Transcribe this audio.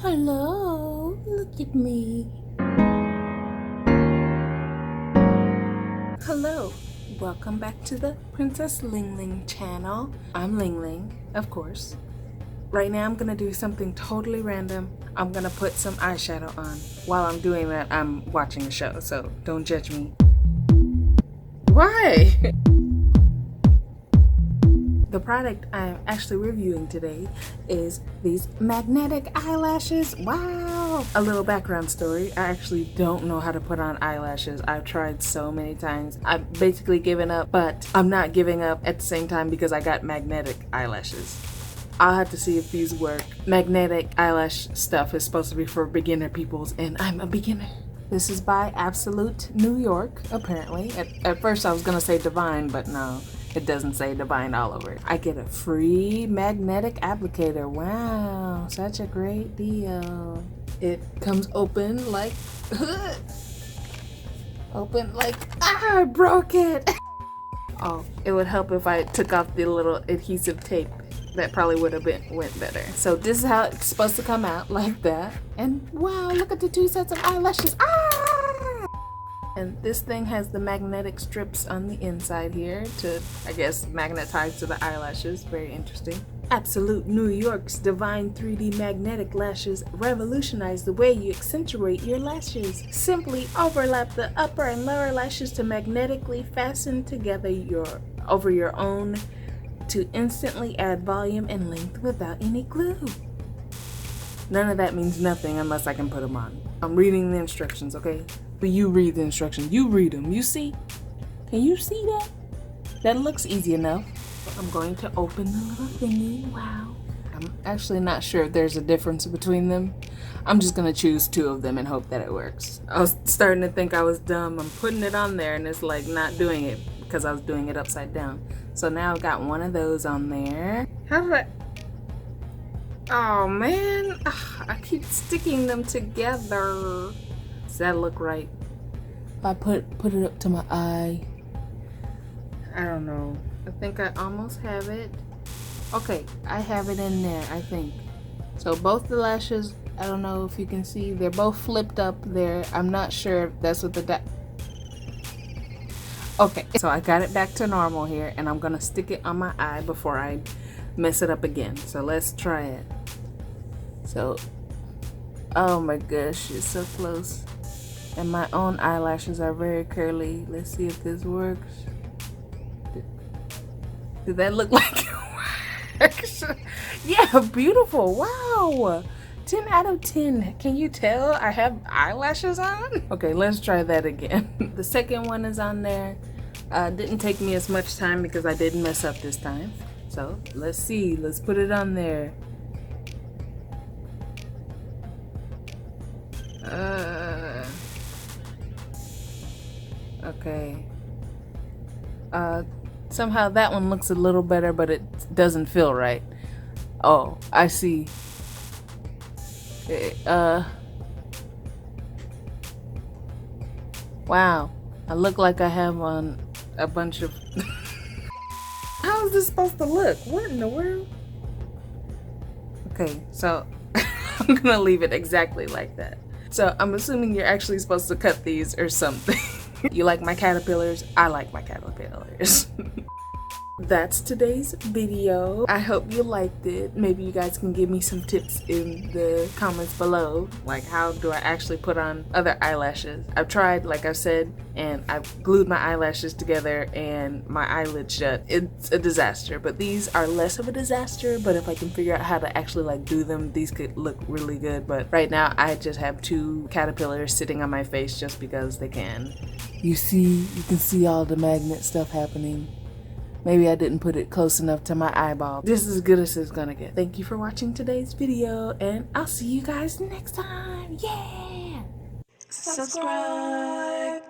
Hello, look at me. Hello, welcome back to the Princess Ling channel. I'm Ling, of course. Right now I'm gonna do something totally random. I'm gonna put some eyeshadow on. While I'm doing that, I'm watching a show, so don't judge me. Why? The product I'm actually reviewing today is these magnetic eyelashes. Wow! A little background story. I actually don't know how to put on eyelashes. I've tried so many times. I've basically given up, but I'm not giving up at the same time because I got magnetic eyelashes. I'll have to see if these work. Magnetic eyelash stuff is supposed to be for beginner peoples, and I'm a beginner. This is by Absolute New York, apparently. At first I was gonna say Divine, but no. It doesn't say Divine all over it. I get a free magnetic applicator. Wow, such a great deal. It comes open like, I broke it. Oh, it would help if I took off the little adhesive tape. That probably would have went better. So this is how it's supposed to come out, like that. And wow, look at the two sets of eyelashes. And this thing has the magnetic strips on the inside here to, I guess, magnetize to the eyelashes. Very interesting. Absolute New York's Divine 3D Magnetic Lashes revolutionize the way you accentuate your lashes. Simply overlap the upper and lower lashes to magnetically fasten together over your own to instantly add volume and length without any glue. None of that means nothing unless I can put them on. I'm reading the instructions, okay? But you read the instructions. You read them. You see? Can you see that? That looks easy enough. I'm going to open the little thingy. Wow. I'm actually not sure if there's a difference between them. I'm just going to choose two of them and hope that it works. I was starting to think I was dumb. I'm putting it on there and it's like not doing it because I was doing it upside down. So now I've got one of those on there. How did I... Oh man. I keep sticking them together. Does that look right? If I put it up to my eye. I don't know. I think I almost have it. Okay, I have it in there, I think. So both the lashes, I don't know if you can see, they're both flipped up there. I'm not sure if that's what okay, so I got it back to normal here, and I'm gonna stick it on my eye before I mess it up again. So let's try it. So, oh my gosh, it's so close. And my own eyelashes are very curly. Let's see if this works. Did that look like it works? Yeah, beautiful. Wow. 10 out of 10. Can you tell I have eyelashes on? Okay, let's try that again. The second one is on there. Didn't take me as much time because I didn't mess up this time. So let's see. Let's put it on there. Okay. Somehow that one looks a little better, but it doesn't feel right. Oh, I see. Wow. I look like I have on a bunch of... How is this supposed to look? What in the world? Okay, so I'm gonna leave it exactly like that. So I'm assuming you're actually supposed to cut these or something. You like my caterpillars? I like my caterpillars. That's today's video. I hope you liked it. Maybe you guys can give me some tips in the comments below. Like, how do I actually put on other eyelashes? I've tried, like I've said, and I've glued my eyelashes together and my eyelid shut. It's a disaster, but these are less of a disaster. But if I can figure out how to actually like do them, these could look really good. But right now I just have two caterpillars sitting on my face just because they can. You can see all the magnet stuff happening. Maybe I didn't put it close enough to my eyeball. This is as good as it's gonna get. Thank you for watching today's video, and I'll see you guys next time. Yeah! Subscribe!